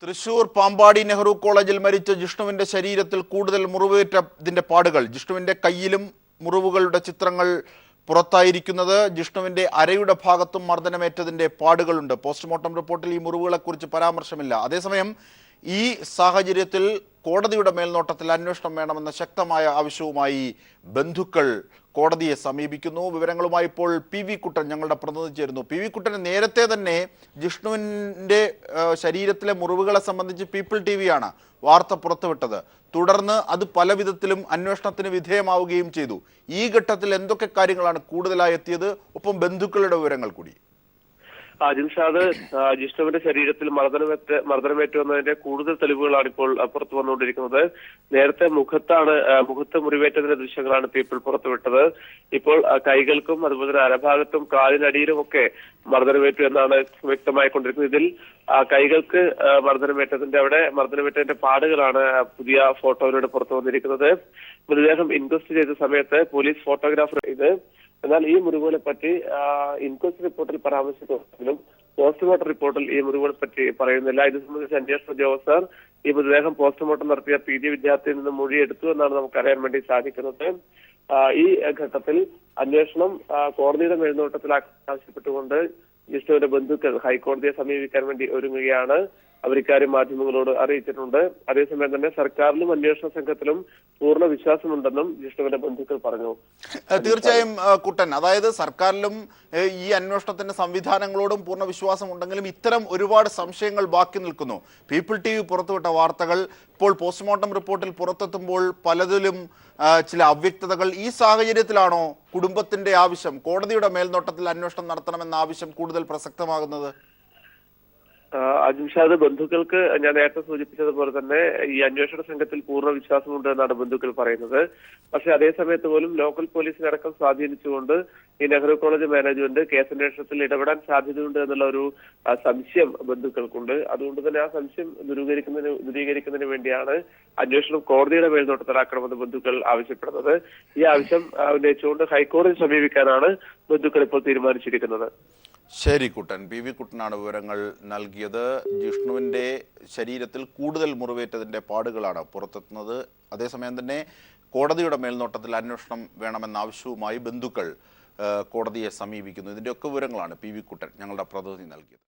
തൃശൂർ പാമ്പാടി നെഹ്റു കോളേജിൽ മരിച്ച ജിഷ്ണുവിന്റെ ശരീരത്തിൽ കൂടുതൽ മുറിവേറ്റതിന്റെ പാടുകൾ. ജിഷ്ണുവിന്റെ കയ്യിലും മുറിവുകളുടെ ചിത്രങ്ങൾ പുറത്തായിരിക്കുന്നത്. ജിഷ്ണുവിന്റെ അരയുടെ ഭാഗത്തും മർദ്ദനമേറ്റതിന്റെ പാടുകളുണ്ട്. പോസ്റ്റ്മോർട്ടം റിപ്പോർട്ടിൽ ഈ മുറിവുകളെക്കുറിച്ച് പരാമർശമില്ല. അതേസമയം ഈ സാഹചര്യത്തിൽ കോടതിയുടെ മേൽനോട്ടത്തിൽ അന്വേഷണം വേണമെന്ന ശക്തമായ ആവശ്യവുമായി ബന്ധുക്കൾ കോടതിയെ സമീപിക്കുന്നു. വിവരങ്ങളുമായി ഇപ്പോൾ പി വി കുട്ടൻ ഞങ്ങളുടെ പ്രതിനിധി ചേരുന്നു. പി വി കുട്ടന് നേരത്തെ തന്നെ ജിഷ്ണുവിൻ്റെ ശരീരത്തിലെ മുറിവുകളെ സംബന്ധിച്ച് പീപ്പിൾ ടി വിയാണ് വാർത്ത പുറത്തുവിട്ടത്. തുടർന്ന് അത് പല വിധത്തിലും അന്വേഷണത്തിന് വിധേയമാവുകയും ചെയ്തു. ഈ ഘട്ടത്തിൽ എന്തൊക്കെ കാര്യങ്ങളാണ് കൂടുതലായി എത്തിയത്? ഒപ്പം ബന്ധുക്കളുടെ വിവരങ്ങൾ കൂടി. ജിംഷാദ്, ജിഷ്ണുവിന്റെ ശരീരത്തിൽ മർദ്ദനമേറ്റു എന്നതിന്റെ കൂടുതൽ തെളിവുകളാണ് ഇപ്പോൾ പുറത്തു വന്നുകൊണ്ടിരിക്കുന്നത്. നേരത്തെ മുഖത്ത് മുറിവേറ്റതിന്റെ ദൃശ്യങ്ങളാണ് പീപ്പിൾ പുറത്തുവിട്ടത്. ഇപ്പോൾ കൈകൾക്കും അതുപോലെ തന്നെ അരഭാഗത്തും കാലിനടിയിലും ഒക്കെ മർദ്ദനമേറ്റു എന്നാണ് വ്യക്തമായിക്കൊണ്ടിരിക്കുന്നത്. ഇതിൽ കൈകൾക്ക് മർദ്ദനമേറ്റതിന്റെ പാടുകളാണ് പുതിയ ഫോട്ടോയിലൂടെ പുറത്തു വന്നിരിക്കുന്നത്. മൃതദേഹം ഇൻക്വസ്റ്റ് ചെയ്ത സമയത്ത് പോലീസ് ഫോട്ടോഗ്രാഫർ ഇത്. എന്നാൽ ഈ മുറിവുകളെ പറ്റി ഇൻക്വസ്റ്റ് റിപ്പോർട്ടിൽ പരാമർശിച്ചെങ്കിലും പോസ്റ്റ്മോർട്ടം റിപ്പോർട്ടിൽ ഈ മുറിവുകളെ പറ്റി പറയുന്നില്ല. ഇത് സംബന്ധിച്ച് അന്വേഷണ ഉദ്യോഗസ്ഥർ ഈ മൃതദേഹം പോസ്റ്റ്മോർട്ടം നടത്തിയ PG വിദ്യാർത്ഥിയിൽ നിന്ന് മൊഴിയെടുത്തു എന്നാണ് നമുക്ക് അറിയാൻ വേണ്ടി സാധിക്കുന്നത്. ഈ ഘട്ടത്തിൽ അന്വേഷണം കോടതിയുടെ മേൽനോട്ടത്തിൽ ആവശ്യപ്പെട്ടുകൊണ്ട് ജിഷ്ണുവിന്റെ ബന്ധുക്കൾ ഹൈക്കോടതിയെ സമീപിക്കാൻ വേണ്ടി ഒരുങ്ങുകയാണ്. അവർ ഇക്കാര്യം മാധ്യമങ്ങളോട് അറിയിച്ചിട്ടുണ്ട്. അതേസമയം തന്നെ സർക്കാരിലും അന്വേഷണ സംഘത്തിലും പൂർണ്ണ വിശ്വാസമുണ്ടെന്നും ജിഷ്ണുവിന്റെ ബന്ധുക്കൾ പറഞ്ഞു. തീർച്ചയായും കുട്ടൻ, അതായത് സർക്കാരിലും ഈ അന്വേഷണത്തിന്റെ സംവിധാനങ്ങളോടും പൂർണ്ണ വിശ്വാസമുണ്ടെങ്കിലും ഇത്തരം ഒരുപാട് സംശയങ്ങൾ ബാക്കി നിൽക്കുന്നു. പീപ്പിൾ TV പുറത്തുവിട്ട വാർത്തകൾ ഇപ്പോൾ പോസ്റ്റ്മോർട്ടം റിപ്പോർട്ടിൽ പുറത്തെത്തുമ്പോൾ പലതിലും ചില അവ്യക്തതകൾ. ഈ സാഹചര്യത്തിലാണോ കുടുംബത്തിന്റെ ആവശ്യം, കോടതിയുടെ മേൽനോട്ടത്തിൽ അന്വേഷണം നടത്തണമെന്ന ആവശ്യം കൂടുതൽ പ്രസക്തമാകുന്നത്? ജിംഷാദ്, ബന്ധുക്കൾക്ക് ഞാൻ നേരത്തെ സൂചിപ്പിച്ചതുപോലെ തന്നെ ഈ അന്വേഷണ സംഘത്തിൽ പൂർണ്ണ വിശ്വാസമുണ്ട് എന്നാണ് ബന്ധുക്കൾ പറയുന്നത്. പക്ഷേ അതേസമയത്ത് പോലും ലോക്കൽ പോലീസിനടക്കം സ്വാധീനിച്ചുകൊണ്ട് ഈ നെഹ്റു കോളേജ് മാനേജ്മെന്റ് കേസന്വേഷണത്തിൽ ഇടപെടാൻ സാധ്യതയുണ്ട് എന്നുള്ള ഒരു സംശയം ബന്ധുക്കൾക്കുണ്ട്. അതുകൊണ്ട് തന്നെ ആ സംശയം ദൂരീകരിക്കുന്നതിന് വേണ്ടിയാണ് അന്വേഷണം കോടതിയുടെ മേൽനോട്ടത്തിലാക്കണമെന്ന് ബന്ധുക്കൾ ആവശ്യപ്പെടുന്നത്. ഈ ആവശ്യം ഉന്നയിച്ചുകൊണ്ട് ഹൈക്കോടതി സമീപിക്കാനാണ് ബന്ധുക്കൾ ഇപ്പോൾ തീരുമാനിച്ചിരിക്കുന്നത്. ശരി കുട്ടൻ, പി വി കുട്ടനാണ് വിവരങ്ങൾ നൽകിയത്. ജിഷ്ണുവിൻ്റെ ശരീരത്തിൽ കൂടുതൽ മുറിവേറ്റതിൻ്റെ പാടുകളാണ് പുറത്തെത്തുന്നത്. അതേസമയം തന്നെ കോടതിയുടെ മേൽനോട്ടത്തിൽ അന്വേഷണം വേണമെന്ന ആവശ്യവുമായി ബന്ധുക്കൾ കോടതിയെ സമീപിക്കുന്നു. ഇതിൻ്റെയൊക്കെ വിവരങ്ങളാണ് പി വി കുട്ടൻ ഞങ്ങളുടെ പ്രതിനിധി നൽകിയത്.